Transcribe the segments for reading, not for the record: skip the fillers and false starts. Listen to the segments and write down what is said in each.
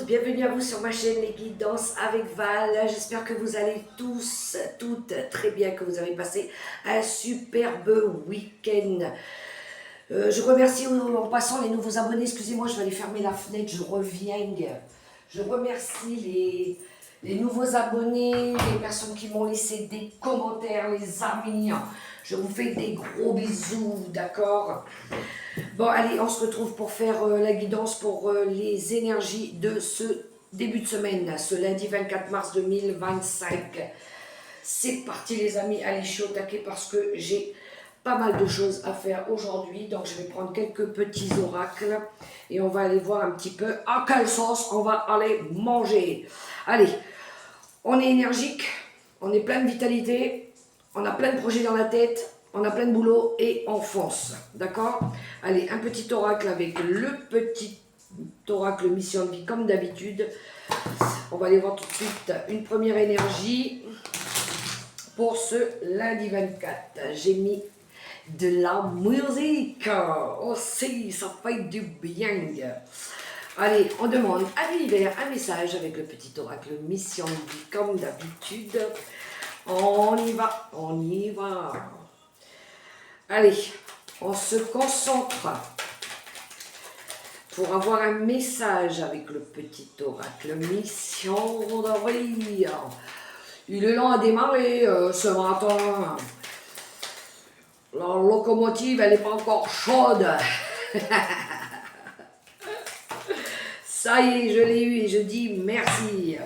bienvenue à vous sur ma chaîne Les Guidances avec Val. J'espère que vous allez tous, toutes très bien, que vous avez passé un superbe week-end. Je remercie en passant les nouveaux abonnés, excusez-moi, je vais aller fermer la fenêtre, je reviens. Je remercie les nouveaux abonnés, les personnes qui m'ont laissé des commentaires, les amis. Je vous fais des gros bisous, d'accord? Bon, allez, on se retrouve pour faire la guidance pour les énergies de ce début de semaine, ce lundi 24 mars 2025. C'est parti les amis, allez, je suis au taquet parce que j'ai pas mal de choses à faire aujourd'hui. Donc je vais prendre quelques petits oracles et on va aller voir un petit peu à quelle sauce on va aller manger. Allez, on est énergique, on est plein de vitalité, on a plein de projets dans la tête, on a plein de boulot et on fonce, d'accord? Allez, un petit oracle avec le petit oracle mission de vie comme d'habitude. On va aller voir tout de suite une première énergie pour ce lundi 24. J'ai mis de la musique aussi, ça fait du bien. Allez, on demande à l'univers un message avec le petit oracle mission de vie comme d'habitude. On y va, on y va. Allez, on se concentre pour avoir un message avec le petit oracle mission de vie. Il est lent à démarrer ce matin. La locomotive, elle n'est pas encore chaude. Ça y est, je l'ai eu et je dis merci.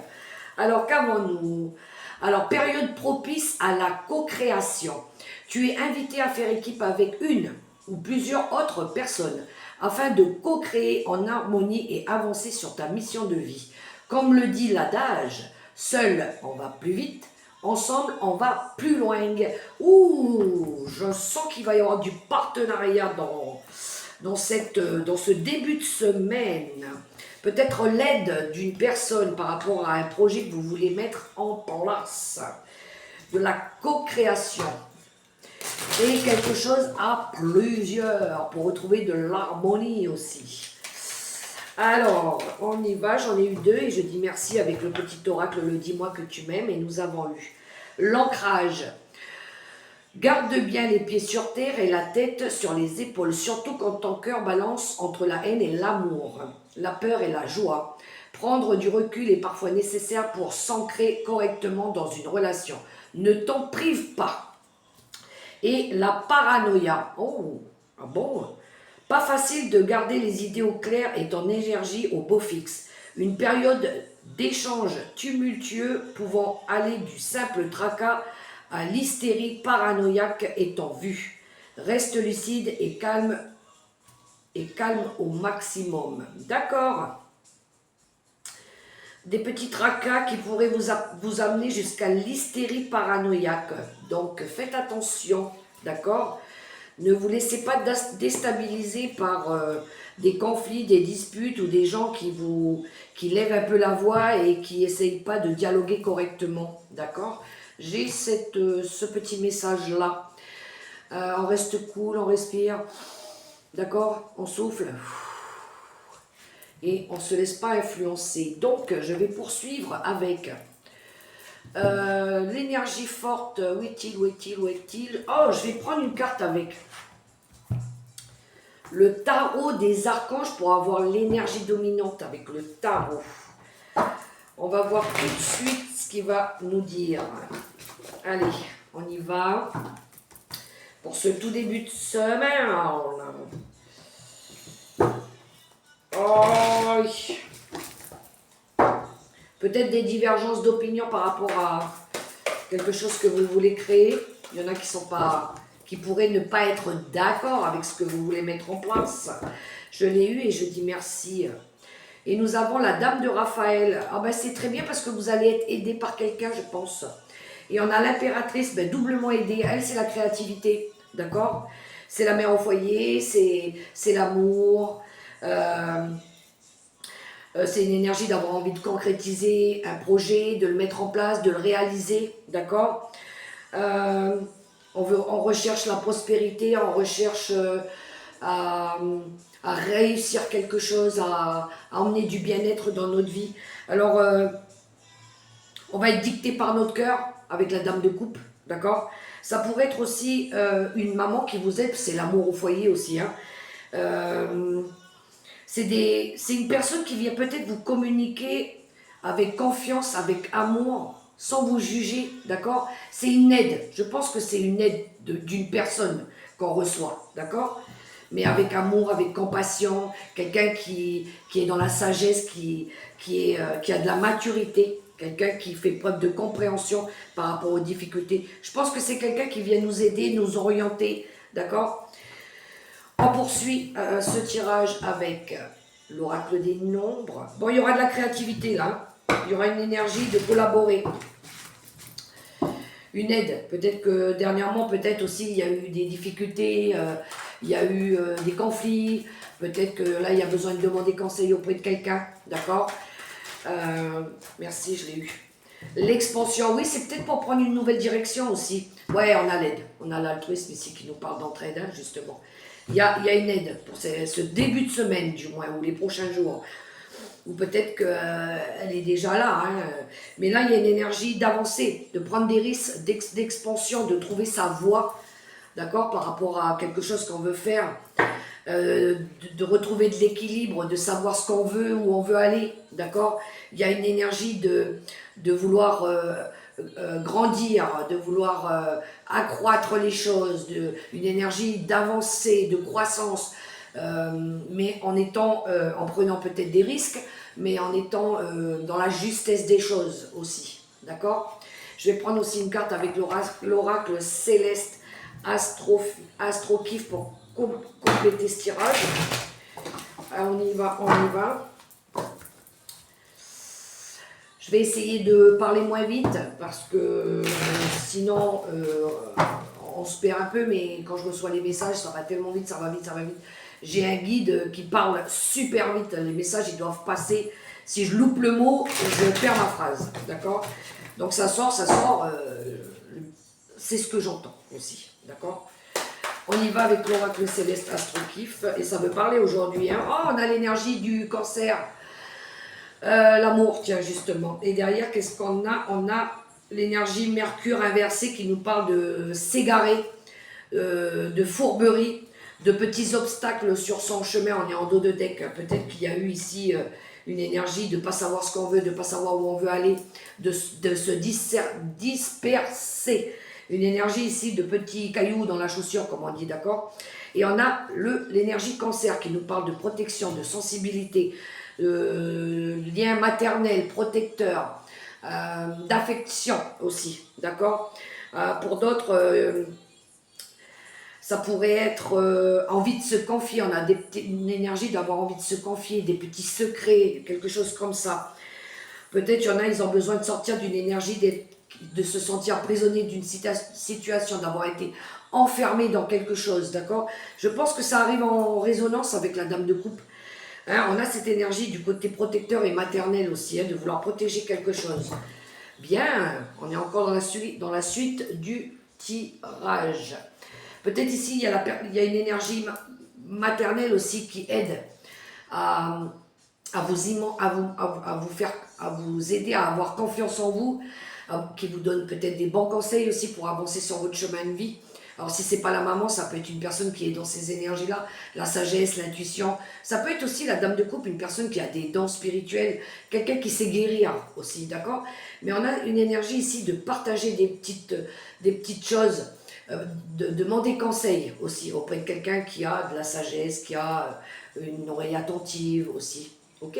Alors, qu'avons-nous? Alors, période propice à la co-création. Tu es invité à faire équipe avec une ou plusieurs autres personnes afin de co-créer en harmonie et avancer sur ta mission de vie. Comme le dit l'adage, seul on va plus vite, ensemble on va plus loin. Ouh, je sens qu'il va y avoir du partenariat dans ce début de semaine. Peut-être l'aide d'une personne par rapport à un projet que vous voulez mettre en place. De la co-création. Et quelque chose à plusieurs pour retrouver de l'harmonie aussi. Alors, on y va, j'en ai eu deux et je dis merci avec le petit oracle, le dis-moi que tu m'aimes, et nous avons eu l'ancrage. Garde bien les pieds sur terre et la tête sur les épaules, surtout quand ton cœur balance entre la haine et l'amour, la peur et la joie. Prendre du recul est parfois nécessaire pour s'ancrer correctement dans une relation. Ne t'en prive pas. Et la paranoïa. Oh, ah bon? Pas facile de garder les idées au clair et ton énergie au beau fixe. Une période d'échange tumultueux pouvant aller du simple tracas à l'hystérie paranoïaque est en vue. Reste lucide et calme au maximum. D'accord? Des petits tracas qui pourraient vous amener jusqu'à l'hystérie paranoïaque. Donc faites attention, d'accord? Ne vous laissez pas déstabiliser par des conflits, des disputes ou des gens qui lèvent un peu la voix et qui n'essayent pas de dialoguer correctement, d'accord? J'ai ce petit message-là. On reste cool, on respire, d'accord? On souffle. Et on ne se laisse pas influencer. Donc, je vais poursuivre avec l'énergie forte. Où est-il, où est-il, où est-il? Oh, je vais prendre une carte avec le tarot des archanges pour avoir l'énergie dominante avec le tarot. On va voir tout de suite ce qu'il va nous dire. Allez, on y va. Pour ce tout début de semaine. Oh, peut-être des divergences d'opinion par rapport à quelque chose que vous voulez créer. Il y en a qui pourraient ne pas être d'accord avec ce que vous voulez mettre en place. Je l'ai eu et je dis merci. Et nous avons la dame de Raphaël. Ah ben c'est très bien parce que vous allez être aidé par quelqu'un, je pense. Et on a l'impératrice, doublement aidée. Elle, c'est la créativité, d'accord? C'est la mère au foyer, c'est l'amour. C'est une énergie d'avoir envie de concrétiser un projet, de le mettre en place, de le réaliser, d'accord? On recherche la prospérité, on recherche à, à réussir quelque chose, à emmener du bien-être dans notre vie. Alors, on va être dicté par notre cœur avec la dame de coupe, d'accord? Ça pourrait être aussi une maman qui vous aide, c'est l'amour au foyer aussi, hein. C'est une personne qui vient peut-être vous communiquer avec confiance, avec amour, sans vous juger, d'accord? C'est une aide. Je pense que c'est une aide d'une personne qu'on reçoit, d'accord? Mais avec amour, avec compassion, quelqu'un qui est dans la sagesse, qui a de la maturité, quelqu'un qui fait preuve de compréhension par rapport aux difficultés. Je pense que c'est quelqu'un qui vient nous aider, nous orienter, d'accord? On poursuit ce tirage avec l'oracle des nombres. Bon, il y aura de la créativité là. Il y aura une énergie de collaborer. Une aide. Peut-être que dernièrement, peut-être aussi, il y a eu des difficultés, il y a eu des conflits. Peut-être que là, il y a besoin de demander conseil auprès de quelqu'un. D'accord? Merci, je l'ai eu. L'expansion, oui, c'est peut-être pour prendre une nouvelle direction aussi. Ouais, on a l'aide. On a l'altruisme ici qui nous parle d'entraide, hein, justement. Il y a une aide pour ce début de semaine, du moins, ou les prochains jours. Ou peut-être qu'elle est déjà là. Hein. Mais là, il y a une énergie d'avancer, de prendre des risques, d'expansion, de trouver sa voie, d'accord, par rapport à quelque chose qu'on veut faire. De retrouver de l'équilibre, de savoir ce qu'on veut, où on veut aller, d'accord. Il y a une énergie de vouloir grandir, de vouloir accroître les choses, une énergie d'avancer, de croissance, mais en prenant peut-être des risques, mais en étant dans la justesse des choses aussi, d'accord. Je vais prendre aussi une carte avec l'oracle céleste Astro-Kiff pour compléter ce tirage. On y va, on y va. Je vais essayer de parler moins vite parce que sinon on se perd un peu, mais quand je reçois les messages, ça va tellement vite, ça va vite, ça va vite. J'ai un guide qui parle super vite, les messages ils doivent passer. Si je loupe le mot, je perds ma phrase, d'accord. Donc ça sort, c'est ce que j'entends aussi, d'accord. On y va avec l'oracle céleste Astro-Kiff et ça veut parler aujourd'hui. Hein. Oh, on a l'énergie du cancer. L'amour, tiens, justement. Et derrière, qu'est-ce qu'on a? On a l'énergie Mercure inversée qui nous parle de s'égarer, de fourberie, de petits obstacles sur son chemin. On est en dos de deck. Peut-être qu'il y a eu ici une énergie de ne pas savoir ce qu'on veut, de ne pas savoir où on veut aller, de se disperser. Une énergie ici de petits cailloux dans la chaussure, comme on dit, d'accord? Et on a l'énergie cancer qui nous parle de protection, de sensibilité, lien maternel, protecteur, d'affection aussi, d'accord. Pour d'autres, ça pourrait être envie de se confier, on a une énergie d'avoir envie de se confier, des petits secrets, quelque chose comme ça. Peut-être il y en a, ils ont besoin de sortir d'une énergie, de se sentir prisonnier d'une situation, d'avoir été enfermé dans quelque chose, d'accord. Je pense que ça arrive en résonance avec la dame de coupe. Hein, on a cette énergie du côté protecteur et maternel aussi, hein, de vouloir protéger quelque chose. Bien, on est encore dans la suite du tirage. Peut-être ici, il y a une énergie maternelle aussi qui aide à vous aider à avoir confiance en vous, qui vous donne peut-être des bons conseils aussi pour avancer sur votre chemin de vie. Alors si c'est pas la maman, ça peut être une personne qui est dans ces énergies-là, la sagesse, l'intuition. Ça peut être aussi la dame de coupe, une personne qui a des dons spirituels, quelqu'un qui sait guérir aussi, d'accord. Mais on a une énergie ici de partager des petites choses, de demander conseil aussi auprès de quelqu'un qui a de la sagesse, qui a une oreille attentive aussi, ok.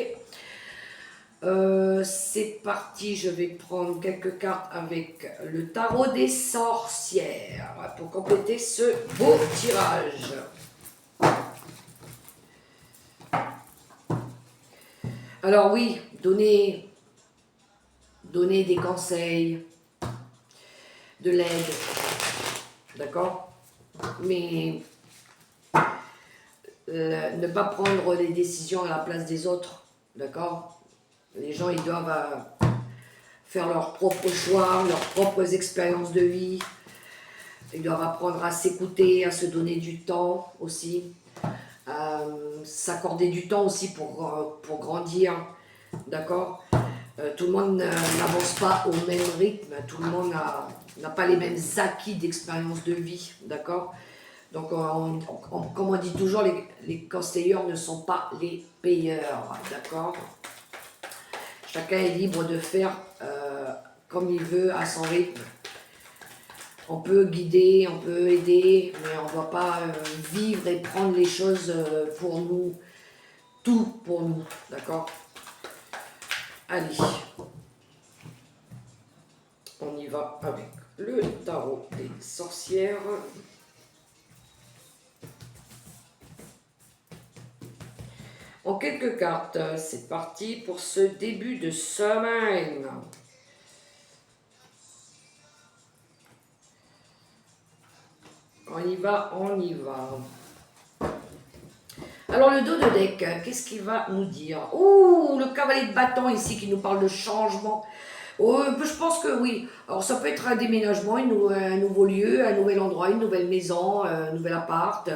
C'est parti, je vais prendre quelques cartes avec le tarot des sorcières pour compléter ce beau tirage. Alors oui, donner des conseils, de l'aide, d'accord, mais ne pas prendre les décisions à la place des autres, d'accord. Les gens, ils doivent faire leurs propres choix, leurs propres expériences de vie. Ils doivent apprendre à s'écouter, à se donner du temps aussi. s'accorder du temps aussi pour grandir, d'accord. Tout le monde n'avance pas au même rythme, tout le monde n'a pas les mêmes acquis d'expérience de vie, d'accord. Donc, comme on dit toujours, les conseilleurs ne sont pas les payeurs, d'accord. Chacun est libre de faire comme il veut, à son rythme. On peut guider, on peut aider, mais on ne doit pas vivre et prendre les choses pour nous, tout pour nous, d'accord. Allez, on y va avec le tarot des sorcières. En quelques cartes, c'est parti pour ce début de semaine. On y va, on y va. Alors le dos de deck, qu'est-ce qu'il va nous dire? Ouh, le cavalier de bâton ici qui nous parle de changement. Oh, je pense que oui. Alors ça peut être un déménagement, un nouveau lieu, un nouvel endroit, une nouvelle maison, un nouvel appart.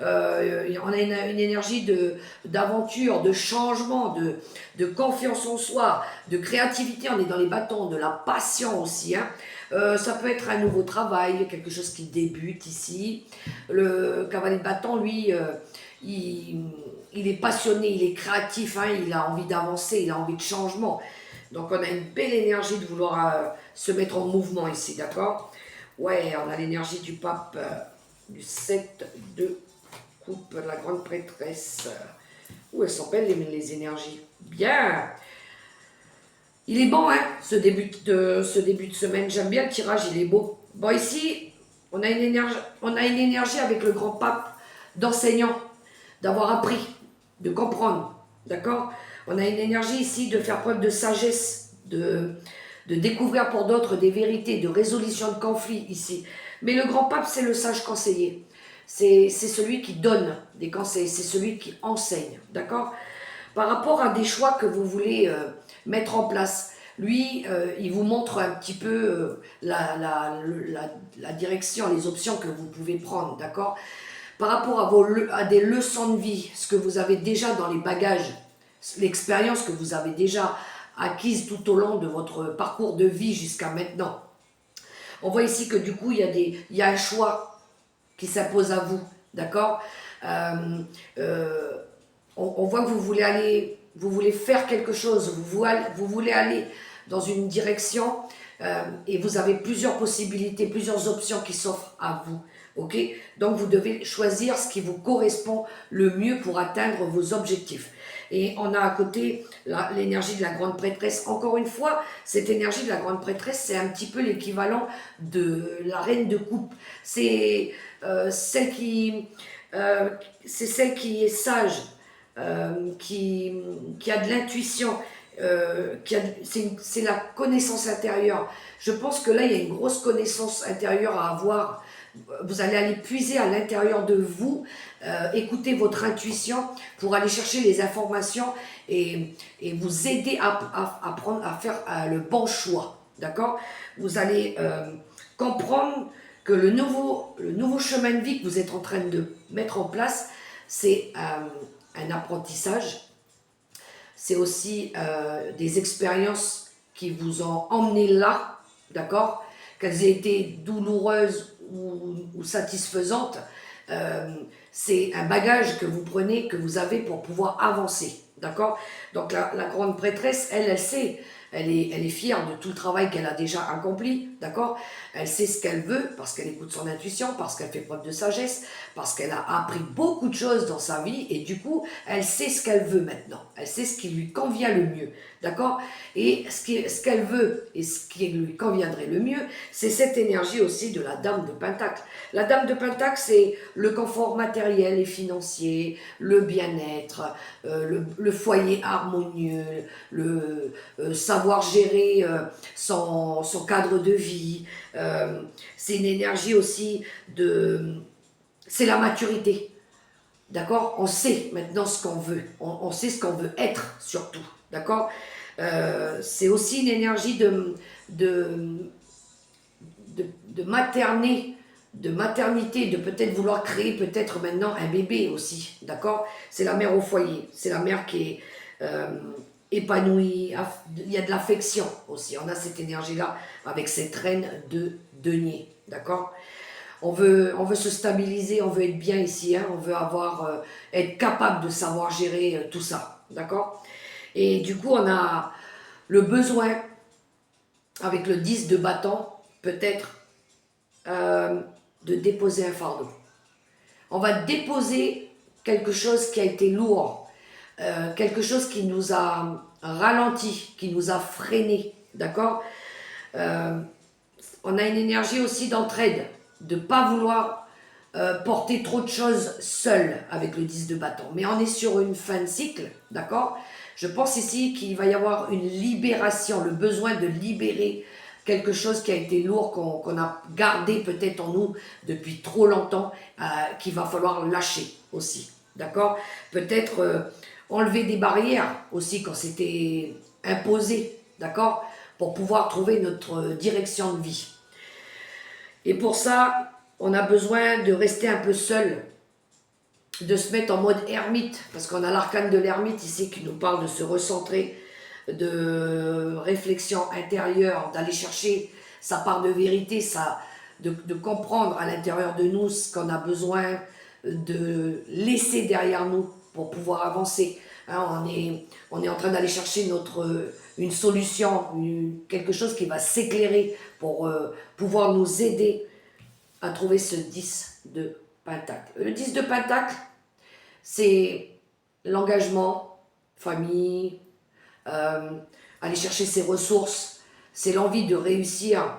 On a une énergie d'aventure, de changement, de confiance en soi, de créativité. On est dans les bâtons, de la passion aussi. Hein. Ça peut être un nouveau travail, quelque chose qui débute ici. Le cavalier de bâton, lui, il est passionné, il est créatif, hein, il a envie d'avancer, il a envie de changement. Donc on a une belle énergie de vouloir se mettre en mouvement ici, d'accord. Ouais, on a l'énergie du pape, du 7 de coupe, la grande prêtresse. Où elles sont belles les énergies. Bien. Il est bon, hein, ce début de semaine. J'aime bien le tirage, il est beau. Bon, ici, on a une énergie avec le grand pape d'enseignant, d'avoir appris, de comprendre, d'accord. On a une énergie ici de faire preuve de sagesse, de découvrir pour d'autres des vérités, de résolution de conflits ici. Mais le grand pape, c'est le sage conseiller. C'est celui qui donne des conseils, c'est celui qui enseigne, d'accord. Par rapport à des choix que vous voulez mettre en place, lui, il vous montre un petit peu la direction, les options que vous pouvez prendre, d'accord. Par rapport à des leçons de vie, ce que vous avez déjà dans les bagages, l'expérience que vous avez déjà acquise tout au long de votre parcours de vie jusqu'à maintenant. On voit ici que du coup, il y a un choix qui s'impose à vous, d'accord. On voit que vous voulez faire quelque chose, vous voulez aller dans une direction et vous avez plusieurs possibilités, plusieurs options qui s'offrent à vous. Ok, donc vous devez choisir ce qui vous correspond le mieux pour atteindre vos objectifs. Et on a à côté l'énergie de la grande prêtresse. Encore une fois, cette énergie de la grande prêtresse, c'est un petit peu l'équivalent de la reine de coupe. C'est celle qui est sage, qui a de l'intuition, c'est la connaissance intérieure. Je pense que là, il y a une grosse connaissance intérieure à avoir. Vous allez aller puiser à l'intérieur de vous, écouter votre intuition pour aller chercher les informations et vous aider à faire le bon choix. D'accord. Vous allez comprendre que le nouveau chemin de vie que vous êtes en train de mettre en place, c'est un apprentissage. C'est aussi des expériences qui vous ont emmené là, d'accord, qu'elles aient été douloureuses ou satisfaisantes. C'est un bagage que vous prenez, que vous avez pour pouvoir avancer, d'accord. Donc la grande prêtresse, elle sait, elle est fière de tout le travail qu'elle a déjà accompli, d'accord. Elle sait ce qu'elle veut parce qu'elle écoute son intuition, parce qu'elle fait preuve de sagesse, parce qu'elle a appris beaucoup de choses dans sa vie et du coup, elle sait ce qu'elle veut maintenant. Elle sait ce qui lui convient le mieux, d'accord. Et ce qu'elle veut et ce qui lui conviendrait le mieux, c'est cette énergie aussi de la dame de Pentacle. La dame de Pentacle, c'est le confort matériel et financier, le bien-être, le foyer harmonieux, le savoir gérer son cadre de vie. C'est une énergie aussi c'est la maturité, d'accord. On sait maintenant ce qu'on veut, on sait ce qu'on veut être surtout, d'accord. C'est aussi une énergie de materner de maternité, de peut-être vouloir créer peut-être maintenant un bébé aussi, d'accord? C'est la mère au foyer, c'est la mère qui est épanouie, il y a de l'affection aussi, on a cette énergie-là avec cette reine de denier, d'accord? On veut se stabiliser, on veut être bien ici, hein, on veut être capable de savoir gérer tout ça, d'accord? Et du coup, on a le besoin, avec le 10 de bâton, peut-être, de déposer un fardeau. On va déposer quelque chose qui a été lourd, quelque chose qui nous a ralenti, qui nous a freiné, d'accord? On a une énergie aussi d'entraide, de ne pas vouloir porter trop de choses seul avec le 10 de bâton. Mais on est sur une fin de cycle, d'accord? Je pense ici qu'il va y avoir une libération, le besoin de libérer quelque chose qui a été lourd, qu'on a gardé peut-être en nous depuis trop longtemps, qu'il va falloir lâcher aussi, d'accord? Peut-être enlever des barrières aussi quand c'était imposé, d'accord? Pour pouvoir trouver notre direction de vie. Et pour ça, on a besoin de rester un peu seul, de se mettre en mode ermite, parce qu'on a l'arcane de l'ermite ici qui nous parle de se recentrer, de réflexion intérieure, d'aller chercher sa part de vérité, de comprendre à l'intérieur de nous ce qu'on a besoin de laisser derrière nous pour pouvoir avancer. Hein, on est en train d'aller chercher une solution, quelque chose qui va s'éclairer pour pouvoir nous aider à trouver ce 10 de pentacle. Le 10 de pentacle, c'est l'engagement, famille, aller chercher ses ressources, c'est l'envie de réussir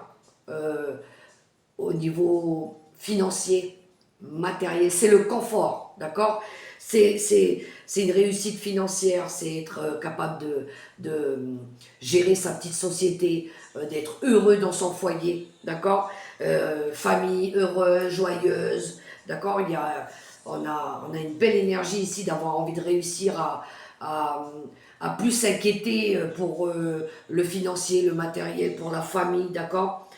au niveau financier, matériel, c'est le confort, d'accord? C'est une réussite financière, c'est être capable de gérer sa petite société, d'être heureux dans son foyer, d'accord? Famille heureuse, joyeuse, d'accord? On a une belle énergie ici d'avoir envie de réussir à plus s'inquiéter pour le financier, le matériel, pour la famille, d'accord?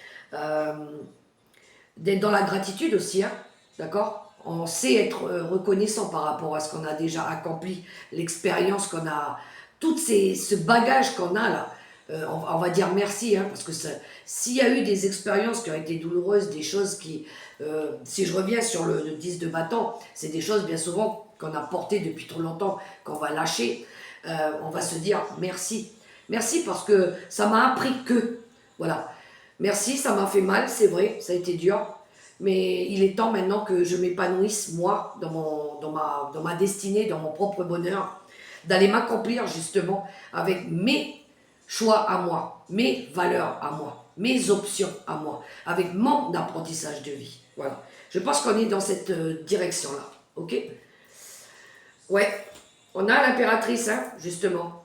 D'être dans la gratitude aussi, hein, d'accord? On sait être reconnaissant par rapport à ce qu'on a déjà accompli, l'expérience qu'on a, ce bagage qu'on a là. On va dire merci, hein, parce que s'il y a eu des expériences qui ont été douloureuses, des choses qui, si je reviens sur le 10 de bâton, c'est des choses bien souvent qu'on a portées depuis trop longtemps, qu'on va lâcher, on va se dire merci. Merci parce que ça m'a appris que, voilà. Merci, ça m'a fait mal, c'est vrai, ça a été dur. Mais il est temps maintenant que je m'épanouisse, moi, dans ma destinée, dans mon propre bonheur, d'aller m'accomplir justement avec mes choix à moi, mes valeurs à moi, mes options à moi, avec mon apprentissage de vie. Voilà. Je pense qu'on est dans cette direction-là. Ok? Ouais. On a l'impératrice, hein, justement,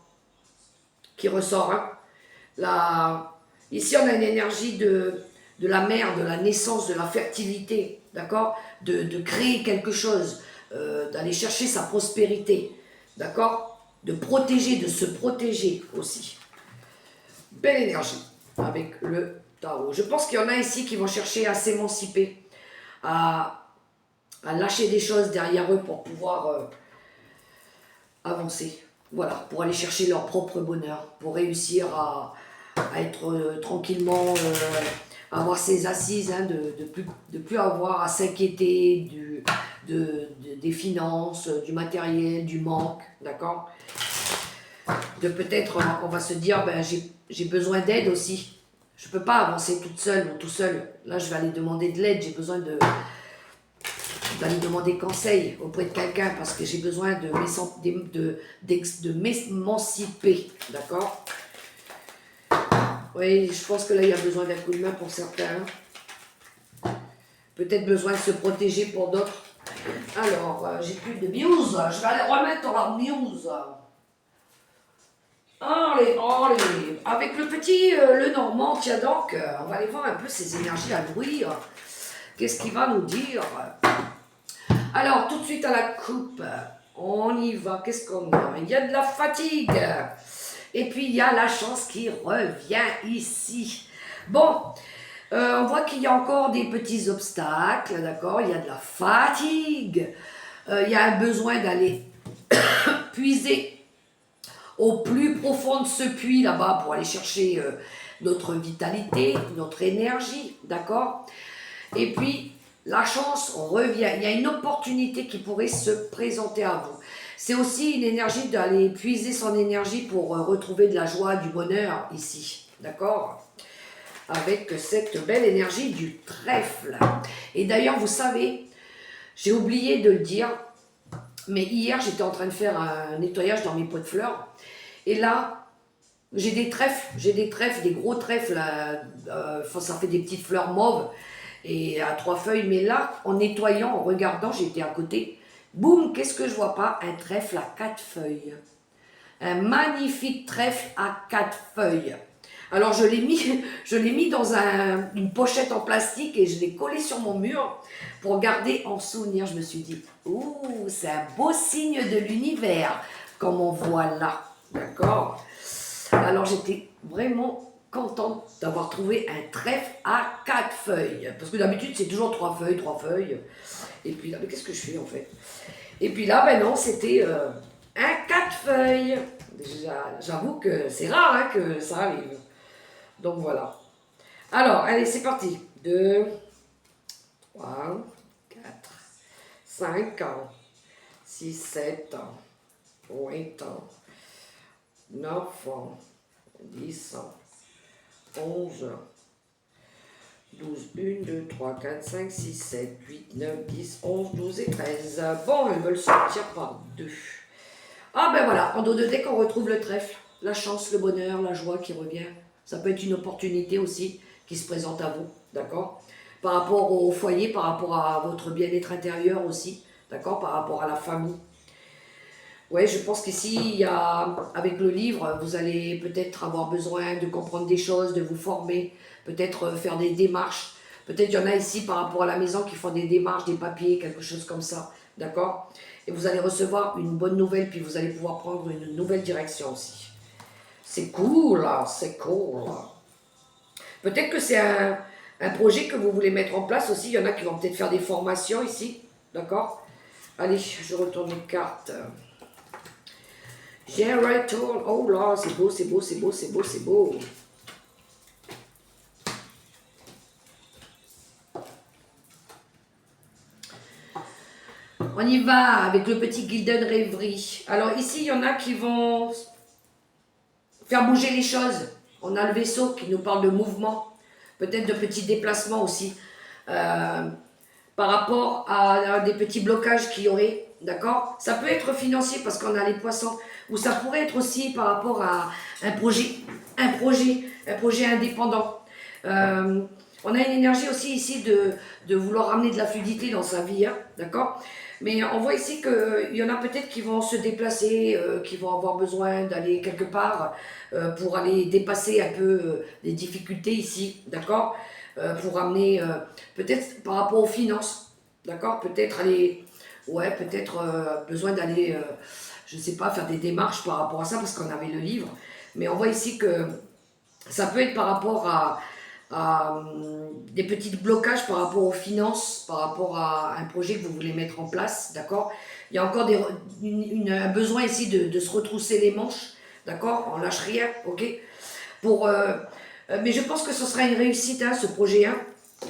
qui ressort. Hein. Ici, on a une énergie de la mère, de la naissance, de la fertilité, d'accord, de créer quelque chose, d'aller chercher sa prospérité, d'accord, de protéger, de se protéger aussi. Belle énergie avec le tarot. Je pense qu'il y en a ici qui vont chercher à s'émanciper, à lâcher des choses derrière eux pour pouvoir avancer. Voilà, pour aller chercher leur propre bonheur, pour réussir à être tranquillement, avoir ses assises, hein, de plus avoir à s'inquiéter des finances, du matériel, du manque, d'accord? De peut-être, on va se dire, ben, j'ai besoin d'aide aussi. Je ne peux pas avancer toute seule ou tout seul. Là, je vais aller demander de l'aide, j'ai besoin d'aller demander conseil auprès de quelqu'un parce que j'ai besoin de m'émanciper, d'accord? Oui, je pense que là, il y a besoin d'un coup de main pour certains. Peut-être besoin de se protéger pour d'autres. Alors, j'ai plus de news. Je vais aller remettre la news. Allez, allez. Avec le petit, le Normand, tiens donc, on va aller voir un peu ses énergies à nourrir. Qu'est-ce qu'il va nous dire? Alors, tout de suite à la coupe. On y va. Qu'est-ce qu'on a? Il y a de la fatigue. Et puis, il y a la chance qui revient ici. Bon, On voit qu'il y a encore des petits obstacles, d'accord? Il y a de la fatigue. Il y a un besoin d'aller puiser au plus profond de ce puits là-bas pour aller chercher notre vitalité, notre énergie, d'accord? Et puis, la chance revient. Il y a une opportunité qui pourrait se présenter à vous. C'est aussi une énergie d'aller puiser son énergie pour retrouver de la joie, du bonheur ici, d'accord? Avec cette belle énergie du trèfle. Et d'ailleurs, vous savez, j'ai oublié de le dire, mais hier, j'étais en train de faire un nettoyage dans mes pots de fleurs. Et là, j'ai des trèfles, des gros trèfles. Ça fait des petites fleurs mauves et à 3 feuilles. Mais là, en nettoyant, en regardant, j'étais à côté. Boum, qu'est-ce que je vois pas? Un trèfle à 4 feuilles. Un magnifique trèfle à 4 feuilles. Alors je l'ai mis dans une pochette en plastique et je l'ai collé sur mon mur pour garder en souvenir. Je me suis dit, ouh, c'est un beau signe de l'univers, comme on voit là. D'accord? Alors j'étais vraiment contente d'avoir trouvé un trèfle à 4 feuilles. Parce que d'habitude c'est toujours 3 feuilles, 3 feuilles. Et puis là, mais qu'est-ce que je fais en fait? Et puis là, ben non, c'était un 4 feuilles. J'avoue que c'est rare hein, que ça arrive. Donc voilà. Alors, allez, c'est parti. 2, 3, 4, 5 ans, 6, 7 ans, 8 ans, 9 ans, 10 ans, 11 ans, 12, 1, 2, 3, 4, 5, 6, 7, 8, 9, 10, 11, 12 et 13. Bon, elles veulent sortir par 2. Ah ben voilà, en dos de deck, on retrouve le trèfle, la chance, le bonheur, la joie qui revient. Ça peut être une opportunité aussi qui se présente à vous, d'accord? Par rapport au foyer, par rapport à votre bien-être intérieur aussi, d'accord? Par rapport à la famille. Ouais, je pense qu'ici, il y a, avec le livre, vous allez peut-être avoir besoin de comprendre des choses, de vous former, peut-être faire des démarches. Peut-être il y en a ici par rapport à la maison qui font des démarches, des papiers, quelque chose comme ça, d'accord? Et vous allez recevoir une bonne nouvelle, puis vous allez pouvoir prendre une nouvelle direction aussi. C'est cool, là, c'est cool. Peut-être que c'est un projet que vous voulez mettre en place aussi. Il y en a qui vont peut-être faire des formations ici, d'accord? Allez, je retourne les cartes. J'ai un retour. Oh là, c'est beau, c'est beau, c'est beau, c'est beau, c'est beau. On y va avec le petit Golden Rêverie. Alors ici, il y en a qui vont faire bouger les choses. On a le vaisseau qui nous parle de mouvement, peut-être de petits déplacements aussi, par rapport à des petits blocages qu'il y aurait, d'accord? Ça peut être financier parce qu'on a les poissons, ou ça pourrait être aussi par rapport à un projet indépendant. On a une énergie aussi ici de vouloir ramener de la fluidité dans sa vie, hein, d'accord? Mais on voit ici qu'il y en a peut-être qui vont se déplacer, qui vont avoir besoin d'aller quelque part pour aller dépasser un peu les difficultés ici, d'accord? Pour amener, peut-être par rapport aux finances, d'accord? Peut-être aller, ouais, peut-être besoin d'aller, je ne sais pas, faire des démarches par rapport à ça parce qu'on avait le livre. Mais on voit ici que ça peut être par rapport à des petits blocages par rapport aux finances, par rapport à un projet que vous voulez mettre en place, d'accord? Il y a encore un besoin ici de se retrousser les manches, d'accord? On lâche rien, ok? Mais je pense que ce sera une réussite, hein, ce projet 1.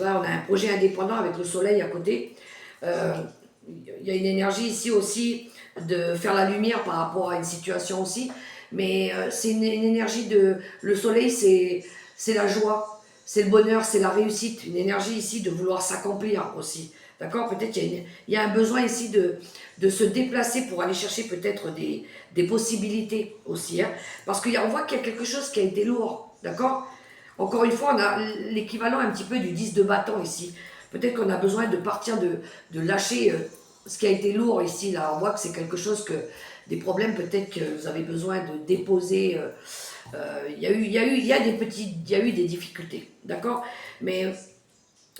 Là, on a un projet indépendant avec le soleil à côté. Il y a une énergie ici aussi de faire la lumière par rapport à une situation aussi. Mais c'est une énergie de... Le soleil, c'est la joie. C'est le bonheur, c'est la réussite, une énergie ici de vouloir s'accomplir aussi. D'accord? Peut-être il y a un besoin ici de se déplacer pour aller chercher peut-être des possibilités aussi. Hein? Parce qu'on voit qu'il y a quelque chose qui a été lourd. D'accord? Encore une fois, on a l'équivalent un petit peu du 10 de bâton ici. Peut-être qu'on a besoin de partir, de lâcher ce qui a été lourd ici. Là, on voit que c'est quelque chose que, des problèmes peut-être que vous avez besoin de déposer. Il y a eu des difficultés, d'accord? Mais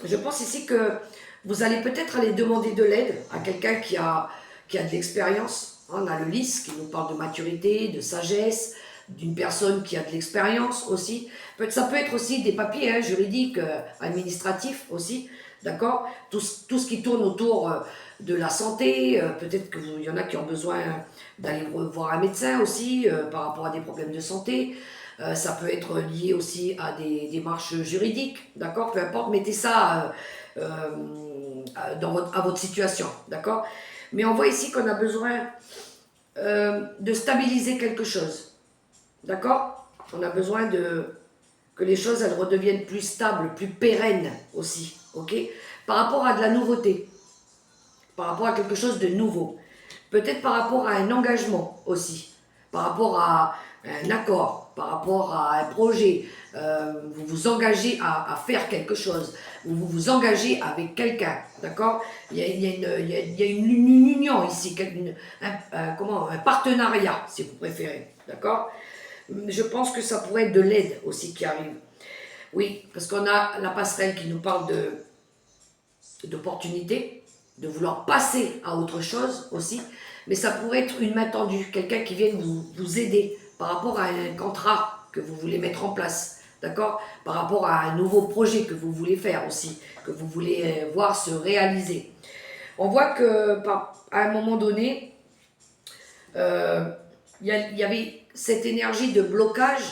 je pense ici que vous allez peut-être aller demander de l'aide à quelqu'un qui a de l'expérience. On a le lys qui nous parle de maturité, de sagesse, d'une personne qui a de l'expérience aussi. Ça peut être aussi des papiers hein, juridiques, administratifs aussi, d'accord, tout ce qui tourne autour de la santé, peut-être qu'il y en a qui ont besoin d'aller voir un médecin aussi par rapport à des problèmes de santé. Ça peut être lié aussi à des démarches juridiques, d'accord, peu importe, mettez ça à votre situation, d'accord. Mais on voit ici qu'on a besoin de stabiliser quelque chose, d'accord. On a besoin que les choses elles redeviennent plus stables, plus pérennes aussi, ok. Par rapport à de la nouveauté, par rapport à quelque chose de nouveau, peut-être par rapport à un engagement aussi, par rapport à un accord, par rapport à un projet, vous vous engagez à faire quelque chose, vous vous engagez avec quelqu'un, d'accord. Il y a une union ici, un partenariat si vous préférez, d'accord. Je pense que ça pourrait être de l'aide aussi qui arrive. Oui, parce qu'on a la passerelle qui nous parle d'opportunité, de vouloir passer à autre chose aussi, mais ça pourrait être une main tendue, quelqu'un qui vienne vous aider par rapport à un contrat que vous voulez mettre en place, d'accord, par rapport à un nouveau projet que vous voulez faire aussi, que vous voulez voir se réaliser. On voit que à un moment donné, il y avait cette énergie de blocage,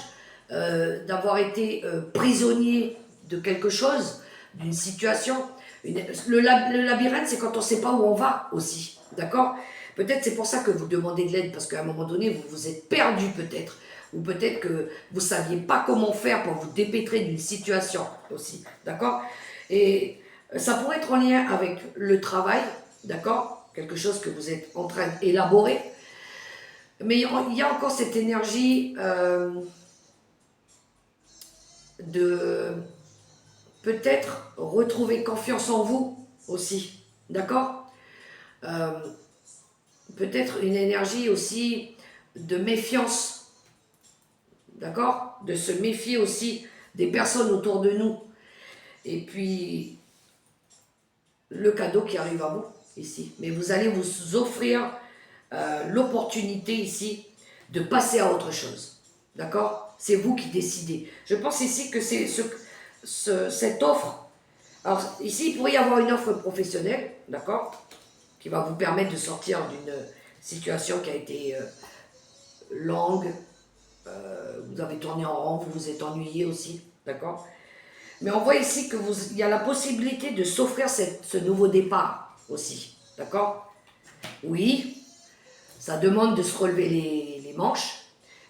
d'avoir été prisonnier de quelque chose, d'une situation. Le labyrinthe, c'est quand on ne sait pas où on va aussi, d'accord. Peut-être c'est pour ça que vous demandez de l'aide, parce qu'à un moment donné, vous vous êtes perdu peut-être, ou peut-être que vous ne saviez pas comment faire pour vous dépêtrer d'une situation aussi, d'accord. Et ça pourrait être en lien avec le travail, d'accord, quelque chose que vous êtes en train d'élaborer. Mais il y a encore cette énergie de peut-être retrouver confiance en vous aussi, d'accord. Peut-être une énergie aussi de méfiance, d'accord, de se méfier aussi des personnes autour de nous. Et puis, le cadeau qui arrive à vous ici. Mais vous allez vous offrir l'opportunité ici de passer à autre chose, d'accord. C'est vous qui décidez. Je pense ici que c'est cette offre. Alors ici, il pourrait y avoir une offre professionnelle, d'accord, qui va vous permettre de sortir d'une situation qui a été longue. Vous avez tourné en rond, vous vous êtes ennuyé aussi, d'accord. Mais on voit ici que il y a la possibilité de s'offrir ce nouveau départ aussi, d'accord. Oui, ça demande de se relever les manches,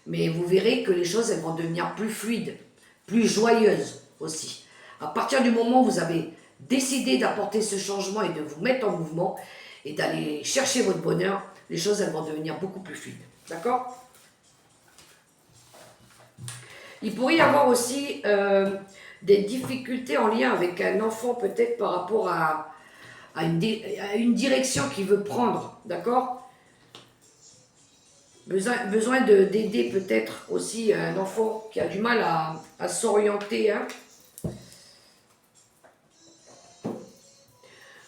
mais vous verrez que les choses elles vont devenir plus fluides, plus joyeuses aussi. À partir du moment où vous avez décidé d'apporter ce changement et de vous mettre en mouvement et d'aller chercher votre bonheur, les choses elles vont devenir beaucoup plus fluides. D'accord. Il pourrait y avoir aussi des difficultés en lien avec un enfant peut-être par rapport à une direction qu'il veut prendre. D'accord. Besoin d'aider peut-être aussi un enfant qui a du mal à s'orienter. Hein.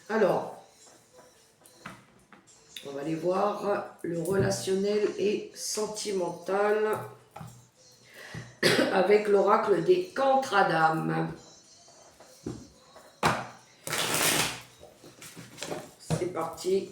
Alors, on va aller voir le relationnel et sentimental avec l'oracle des Cantradames. C'est parti.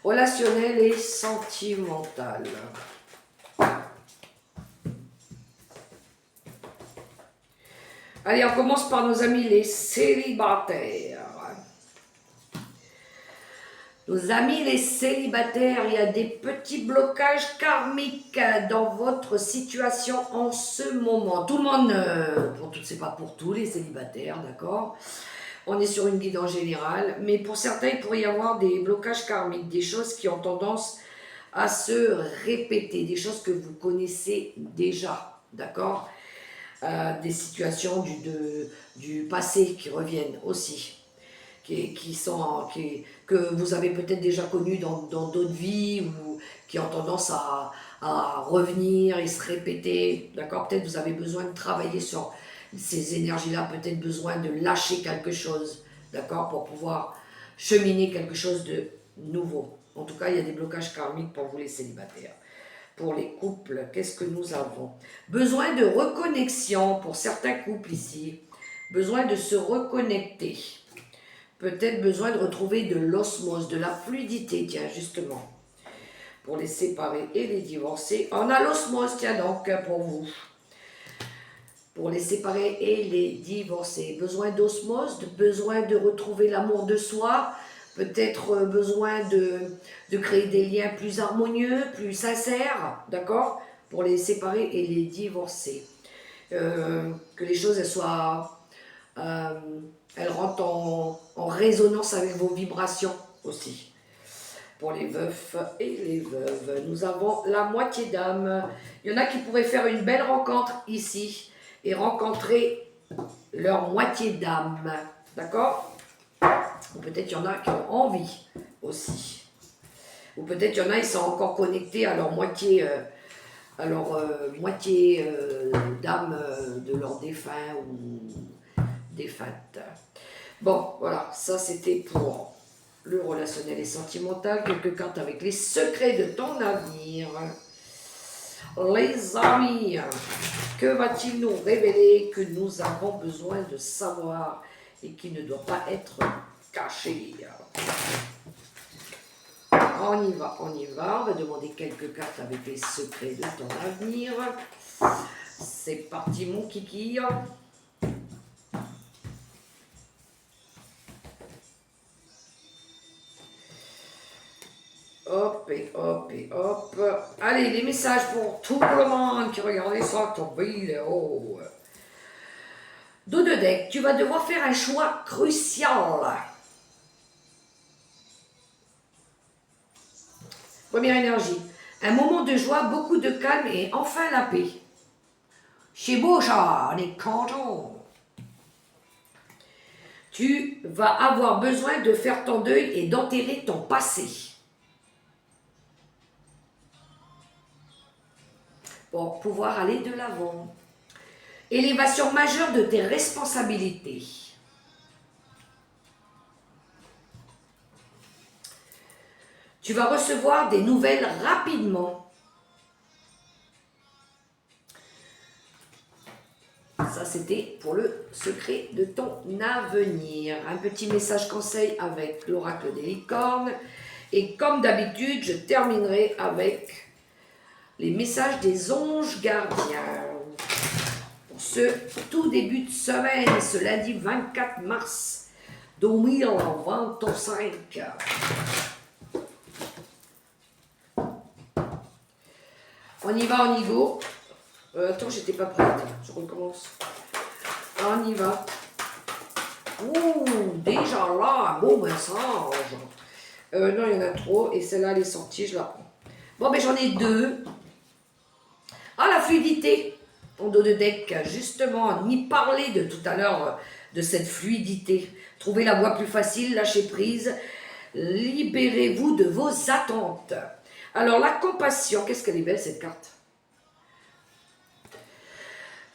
Relationnel et sentimental. Allez, on commence par nos amis les célibataires. Nos amis les célibataires, il y a des petits blocages karmiques dans votre situation en ce moment. Tout le monde, c'est pas pour tous les célibataires, d'accord. On est sur une guide en général, mais pour certains, il pourrait y avoir des blocages karmiques, des choses qui ont tendance à se répéter, des choses que vous connaissez déjà, d'accord. Des situations du passé qui reviennent aussi. que vous avez peut-être déjà connus dans d'autres vies ou qui ont tendance à revenir et se répéter. D'accord? Peut-être vous avez besoin de travailler sur ces énergies-là, peut-être besoin de lâcher quelque chose. D'accord? Pour pouvoir cheminer quelque chose de nouveau. En tout cas, il y a des blocages karmiques pour vous les célibataires. Pour les couples, qu'est-ce que nous avons? Besoin de reconnexion pour certains couples ici. Besoin de se reconnecter. Peut-être besoin de retrouver de l'osmose, de la fluidité, tiens, justement. Pour les séparés et les divorcés. On a l'osmose, tiens donc, pour vous. Pour les séparés et les divorcés. Besoin d'osmose, besoin de retrouver l'amour de soi, peut-être besoin de créer des liens plus harmonieux, plus sincères, d'accord? Pour les séparés et les divorcés. Que les choses, elles soient... elles rentrent en résonance avec vos vibrations aussi. Pour les veufs et les veuves, nous avons la moitié d'âme. Il y en a qui pourraient faire une belle rencontre ici et rencontrer leur moitié d'âme. D'accord? Ou peut-être il y en a qui ont envie aussi. Ou peut-être il y en a qui sont encore connectés à leur moitié, d'âme de leur défunt ou défunte. Bon, voilà, ça c'était pour le relationnel et sentimental. Quelques cartes avec les secrets de ton avenir. Les amis, que va-t-il nous révéler que nous avons besoin de savoir et qui ne doit pas être caché? On y va, on y va. On va demander quelques cartes avec les secrets de ton avenir. C'est parti, mon kiki. Hop et hop et hop. Allez, les messages pour tout le monde qui regarde ça, ton vidéo. Dos de deck, tu vas devoir faire un choix crucial. Première énergie. Un moment de joie, beaucoup de calme et enfin la paix. C'est beau ça, on est content. Tu vas avoir besoin de faire ton deuil et d'enterrer ton passé. Pour pouvoir aller de l'avant. Élévation majeure de tes responsabilités. Tu vas recevoir des nouvelles rapidement. Ça, c'était pour le secret de ton avenir. Un petit message conseil avec l'oracle des licornes. Et comme d'habitude, je terminerai avec les messages des anges gardiens. Pour ce tout début de semaine, ce lundi 24 mars 2025. On y va, on y go. Attends, j'étais pas prête. Je recommence. On y va. Ouh, déjà là, un beau message. Non, il y en a trop. Et celle-là, elle est sortie, je la prends. Bon, ben j'en ai deux. Ah, la fluidité. En dos de deck, justement, on y parlait de tout à l'heure de cette fluidité. Trouvez la voie plus facile, lâchez prise. Libérez-vous de vos attentes. Alors, la compassion, qu'est-ce qu'elle est belle cette carte.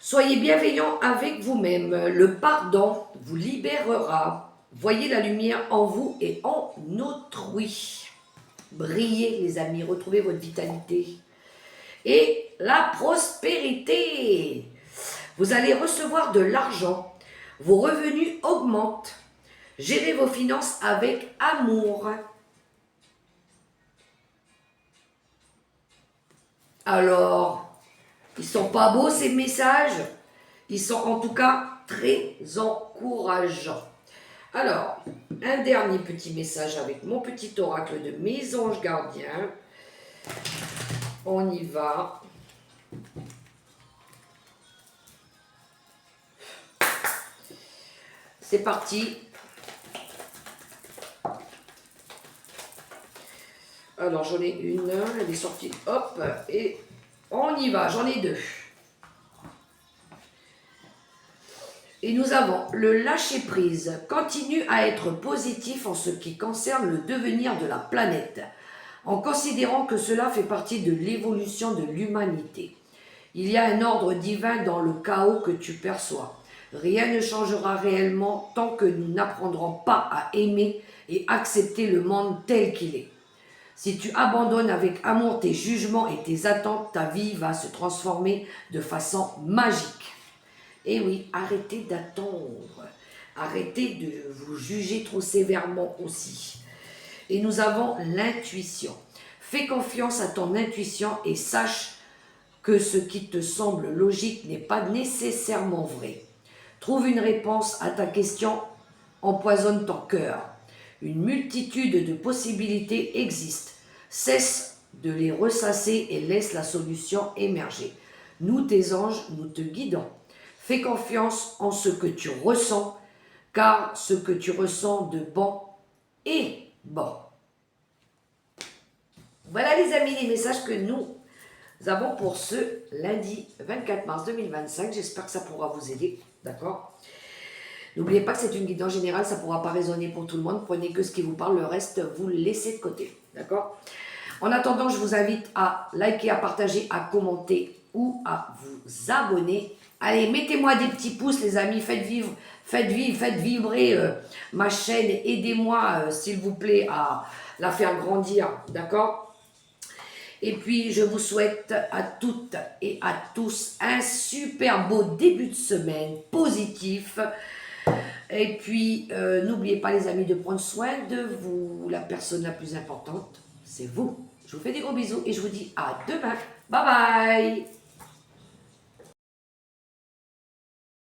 Soyez bienveillant avec vous-même. Le pardon vous libérera. Voyez la lumière en vous et en autrui. Brillez, les amis. Retrouvez votre vitalité. Et la prospérité. Vous allez recevoir de l'argent. Vos revenus augmentent. Gérez vos finances avec amour. Alors, ils sont pas beaux ces messages? Ils sont en tout cas très encourageants. Alors, un dernier petit message avec mon petit oracle de mes anges gardiens. On y va. C'est parti. Alors, j'en ai une, elle est sortie, hop, et on y va, j'en ai deux. Et nous avons le lâcher-prise. Continue à être positif en ce qui concerne le devenir de la planète, en considérant que cela fait partie de l'évolution de l'humanité. Il y a un ordre divin dans le chaos que tu perçois. Rien ne changera réellement tant que nous n'apprendrons pas à aimer et accepter le monde tel qu'il est. Si tu abandonnes avec amour tes jugements et tes attentes, ta vie va se transformer de façon magique. Et oui, arrêtez d'attendre. Arrêtez de vous juger trop sévèrement aussi. Et nous avons l'intuition. Fais confiance à ton intuition et sache que ce qui te semble logique n'est pas nécessairement vrai. Trouve une réponse à ta question, empoisonne ton cœur. Une multitude de possibilités existent. Cesse de les ressasser et laisse la solution émerger. Nous, tes anges, nous te guidons. Fais confiance en ce que tu ressens, car ce que tu ressens de bon est bon. Voilà les amis, les messages que nous avons pour ce lundi 24 mars 2025. J'espère que ça pourra vous aider, d'accord? N'oubliez pas que c'est une guidance générale, ça ne pourra pas résonner pour tout le monde. Prenez que ce qui vous parle, le reste, vous le laissez de côté, d'accord? En attendant, je vous invite à liker, à partager, à commenter ou à vous abonner. Allez, mettez-moi des petits pouces, les amis, faites vibrer ma chaîne. Aidez-moi, s'il vous plaît, à la faire grandir, d'accord? Et puis, je vous souhaite à toutes et à tous un super beau début de semaine positif. Et puis, n'oubliez pas, les amis, de prendre soin de vous. La personne la plus importante, c'est vous. Je vous fais des gros bisous et je vous dis à demain. Bye bye!